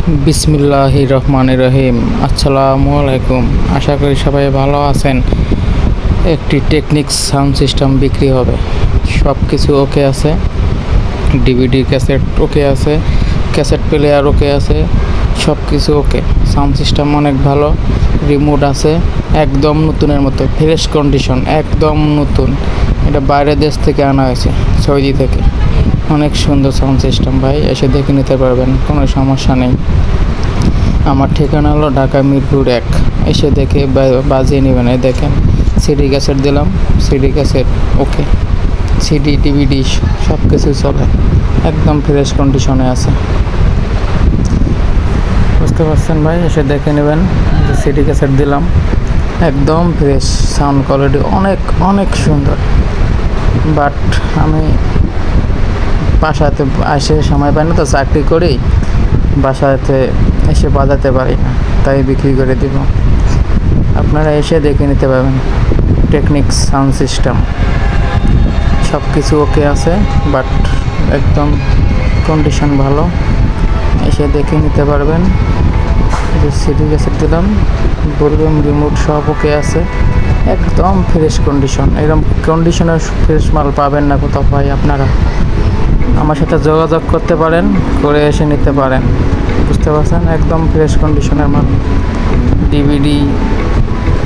বিসমিল্লাহির রহমানির রহিম। আসসালামু আলাইকুম। আশা করি সবাই ভালো আছেন। একটি টেকনিক্স সাউন্ড সিস্টেম বিক্রি হবে। সব কিছু ওকে আছে। ডিভিডি ক্যাসেট ওকে আছে, ক্যাসেট প্লেয়ার ওকে আছে, সব কিছু ওকে। সাউন্ড সিস্টেম অনেক ভালো, রিমোট আছে, একদম নতুনের মতো, ফ্রেশ কন্ডিশন, একদম নতুন। এটা বাইরের দেশ থেকে আনা হয়েছে, সৌদি থেকে। অনেক সুন্দর সাউন্ড সিস্টেম ভাই, এসে দেখে নিতে পারবেন, কোনো সমস্যা নেই। আমার ঠিকানা হলো ঢাকা মিরপুর 1। এসে দেখে বাজিয়ে নেবেন। এই দেখেন, সিডি ক্যাসেট দিলাম, সিডি ক্যাসেট ওকে, সিডি ডিভিডি সব কিছু চলে, একদম ফ্রেশ কন্ডিশনে আছে। বুঝতে পারছেন ভাই? এসে দেখে নেবেন। সিডি ক্যাসেট দিলাম, একদম ফ্রেশ, সাউন্ড কোয়ালিটি অনেক অনেক সুন্দর। বাট আমি বাসাতে এসে সময় পাই না, তো চাকরি করি, বাসাতে এসে বাজাতে পারি না, তাই বিক্রি করে দিব। আপনারা এসে দেখে নিতে পারবেন। টেকনিক্স সাউন্ড সিস্টেম সব কিছু ওকে আছে, বাট একদম কন্ডিশন ভালো, এসে দেখে নিতে পারবেন। সিডি ক্যাসেট দিলাম, ভলিউম রিমোট সব ওকে আছে, একদম ফ্রেশ কন্ডিশন। এরকম কন্ডিশনের ফ্রেশ মাল পাবেন না কোথাও ভাই। আপনারা আমার সাথে যোগাযোগ করতে পারেন, করে এসে নিতে পারেন। বুঝতে পারছেন? একদম ফ্রেশ কন্ডিশনের মাল। ডিভিডি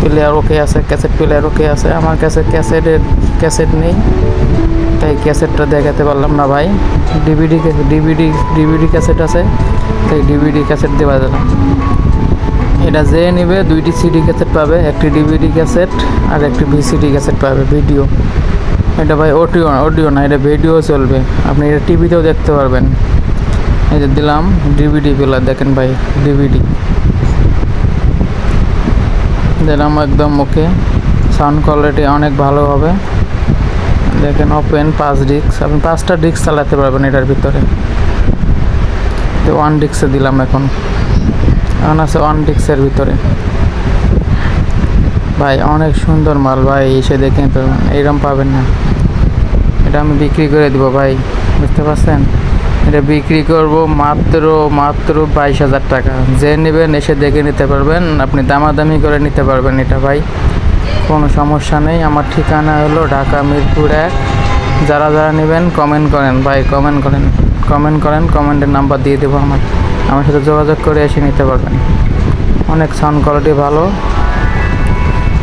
প্লেয়ার ওকে আছে, ক্যাসেট প্লেয়ার ওকে আছে। আমার কাছে ক্যাসেট নেই, তাই ক্যাসেটটা দেখাতে পারলাম না ভাই। ডিভিডি ক্যাসেট আছে, তাই ডিভিডি ক্যাসেট দেওয়া দিলাম। এটা যে নেবে দুইটি সিডি ক্যাসেট পাবে, একটি ডিভিডি ক্যাসেট আর একটি ভিসিডি ক্যাসেট পাবে, ভিডিও। এটা ভাই অডিও না, এটা ভিডিও চলবে। আপনি এটা টিভিতেও দেখতে পারবেন। এই যে দিলাম ডিভিডি প্লেয়ার, দেখেন ভাই, ডিভিডি দিলাম, একদম ওকে। সাউন্ড কোয়ালিটি অনেক ভালো হবে। দেখেন, ওপেন 5 ডিস্ক, আপনি 5টা ডিস্ক চালাতে পারবেন এটার ভিতরে। তো 1 ডিস্কে দিলাম, এখন আছে 1 ডিস্কের ভিতরে। ভাই অনেক সুন্দর মাল ভাই, এসে দেখে নিতে পারবেন, এইরকম পাবেন না। এটা আমি বিক্রি করে দিব ভাই, বুঝতে পারছেন? এটা বিক্রি করব মাত্র 22,000 টাকা। যে নেবেন এসে দেখে নিতে পারবেন, আপনি দামাদামি করে নিতে পারবেন এটা ভাই, কোনো সমস্যা নেই। আমার ঠিকানা হলো ঢাকা মিরপুর 1। যারা নেবেন কমেন্ট করেন ভাই, কমেন্ট করেন, কমেন্টের নাম্বার দিয়ে দেবো। আমার সাথে যোগাযোগ করে এসে নিতে পারবেন। অনেক সাউন্ড কোয়ালিটি ভালো,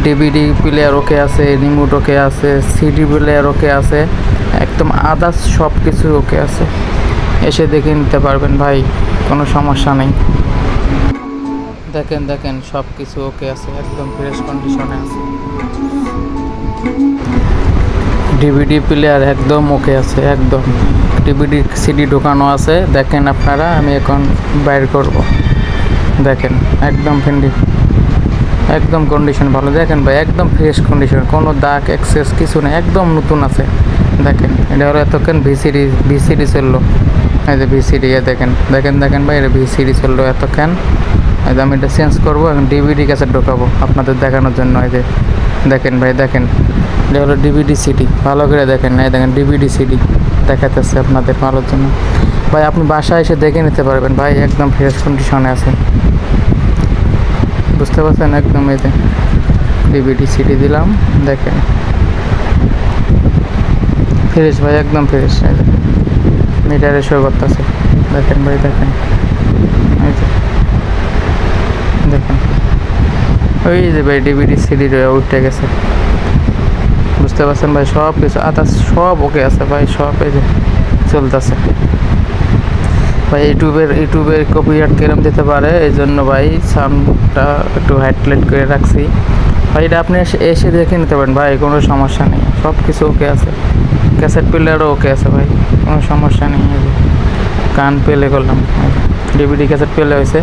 ডিভিডি প্লেয়ার ওকে আছে, রিমোট ওকে আছে, সিডি প্লেয়ার ওকে আছে, একদম আদার্স সব কিছু ওকে আছে। এসে দেখে নিতে পারবেন ভাই, কোনো সমস্যা নেই। দেখেন সব কিছু ওকে আছে, একদম ফ্রেশ কন্ডিশনে আছে। ডিভিডি প্লেয়ার একদম ওকে আছে, একদম। ডিভিডি সিডি ঢোকানো আছে, দেখেন আপনারা। আমি এখন বাইর করব, দেখেন, একদম একদম কন্ডিশন ভালো। দেখেন ভাই, একদম ফ্রেশ কন্ডিশন, কোনো দাগ এক্সেস কিছু নেই, একদম নতুন আছে। দেখেন, এটা হলো এতক্ষণ ভিসিডি চললো। এই যে ভিসিডি, দেখেন ভাই, এটা ভিসিডি চললো এতক্ষণ। এই যে আমি এটা চেঞ্জ করবো, এখন ডিভিডি ক্যাসেট ঢোকাবো আপনাদের দেখানোর জন্য। এই যে দেখেন ভাই, দেখেন, এটা হলো ডিভিডি সিডি, ভালো করে দেখেন। এই দেখেন, ডিভিডি সিডি দেখাতেছে আপনাদের ভালোর জন্য ভাই। আপনি বাসায় এসে দেখে নিতে পারবেন ভাই, একদম ফ্রেশ কন্ডিশনে আছে। বুঝতে পারছেন? একদম এই যে ডিভিডি সিডি দিলাম, দেখেন ফ্রেশ ভাই, একদম ফ্রেশ। মিটারে শো করতেছে, দেখেন ভাই, দেখেন, এই যে দেখেন, ওই যে ভাই ডিভিডি সিডি উঠে গেছে। বুঝতে পারছেন ভাই? সব কিছু আদার্স সব ওকে আছে ভাই, সব এই যে চলতেছে ভাই। ইউটিউবের কপিরাইট কেরম দিতে পারে, এই জন্য ভাই সাউন্ডটা একটু হাইলাইট করে রাখছি ভাই। এটা আপনি এসে দেখে নিতে পারেন ভাই, কোনো সমস্যা নেই, সব কিছু ওকে আছে। ক্যাসেট প্লেয়ারও ওকে আছে ভাই, কোনো সমস্যা নেই। গান প্লে করলাম, ডিভিডি ক্যাসেট প্লে হয়েছে,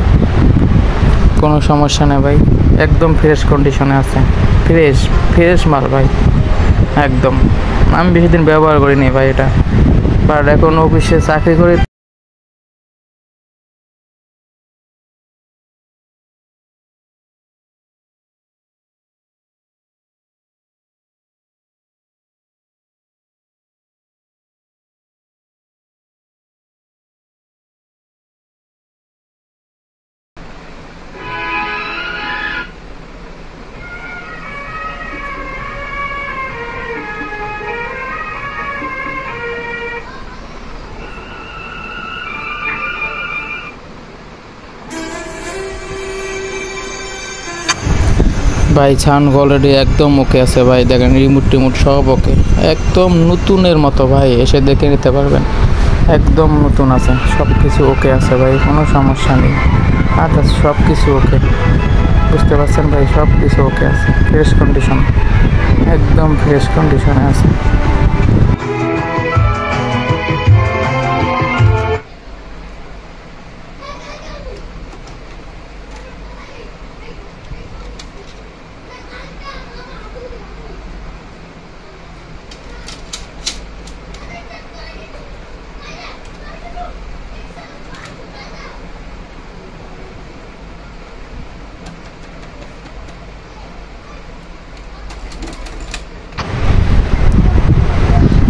কোনো সমস্যা নেই ভাই, একদম ফ্রেশ কন্ডিশনে আছে। ফ্রেশ মাল ভাই, একদম। আমি বেশি দিন ব্যবহার করিনি ভাই এটা, বাট এখন অফিসে চাকরি করি। ভাই সাউন্ড কোয়ালিটি একদম ওকে আছে ভাই, দেখেন রিমোট টিমোট সব ওকে, একদম নতুনের মতো ভাই, এসে দেখে নিতে পারবেন, একদম নতুন আছে, সব কিছু ওকে আছে ভাই, কোনো সমস্যা নেই। আচ্ছা সব কিছু ওকে, বুঝতে পারছেন ভাই, সব কিছু ওকে আছে, ফ্রেশ কন্ডিশন, একদম ফ্রেশ কন্ডিশনে আছে।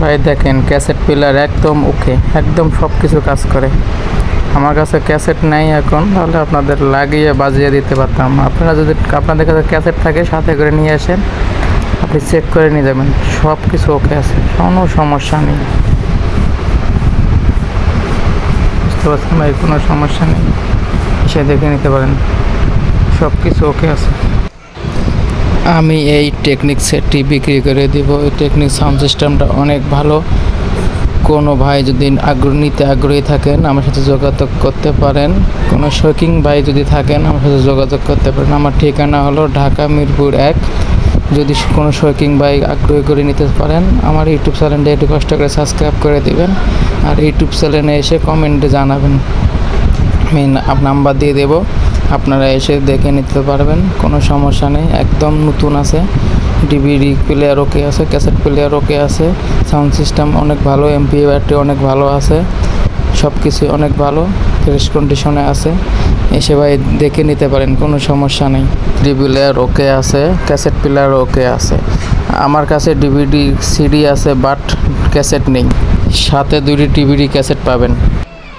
ভাই দেখেন ক্যাসেট প্লেয়ার একদম ওকে, একদম সব কিছু কাজ করে। আমার কাছে ক্যাসেট নাই এখন, তাহলে আপনাদের লাগিয়ে বাজিয়ে দিতে পারতাম। আপনারা যদি আপনাদের কাছে ক্যাসেট থাকে সাথে করে নিয়ে আসেন, আপনি চেক করে নিয়ে যাবেন, সব কিছু ওকে আছে, কোনো সমস্যা নেই, বুঝতে পারছেন ভাই, কোনো সমস্যা নেই, এসে দেখে নিতে পারেন, সব কিছু ওকে আছে। আমি এই টেকনিক সেটটি বিক্রি করে দিব। এই টেকনিক সাউন্ড সিস্টেমটা অনেক ভালো। কোনো ভাই যদি নিতে আগ্রহী থাকেন আমার সাথে যোগাযোগ করতে পারেন। কোনো শৌখিন ভাই যদি থাকেন আমার সাথে যোগাযোগ করতে পারেন। আমার ঠিকানা হলো ঢাকা মিরপুর 1। যদি কোনো শৌখিন ভাই আগ্রহী করে নিতে পারেন, আমার ইউটিউব চ্যানেলটা একটু কষ্ট করে সাবস্ক্রাইব করে দিবেন, আর ইউটিউব চ্যানেলে এসে কমেন্টে জানাবেন, আমি নাম্বার দিয়ে দেবো, আপনারা এসে দেখে নিতে পারবেন, কোনো সমস্যা নেই, একদম নতুন আছে। ডিভিডি প্লেয়ার ওকে আছে, ক্যাসেট প্লেয়ার ওকে আছে, সাউন্ড সিস্টেম অনেক ভালো, এমপি ব্যাটারি অনেক ভালো আছে, সব কিছু অনেক ভালো, ফ্রেশ কন্ডিশনে আছে, এসে ভাই দেখে নিতে পারেন, কোনো সমস্যা নেই। ডিভিডি প্লেয়ার ওকে আছে, ক্যাসেট প্লেয়ার ওকে আছে। আমার কাছে ডিভিডি সিডি আছে, বাট ক্যাসেট নেই, সাথে 2টি ডিভিডি ক্যাসেট পাবেন।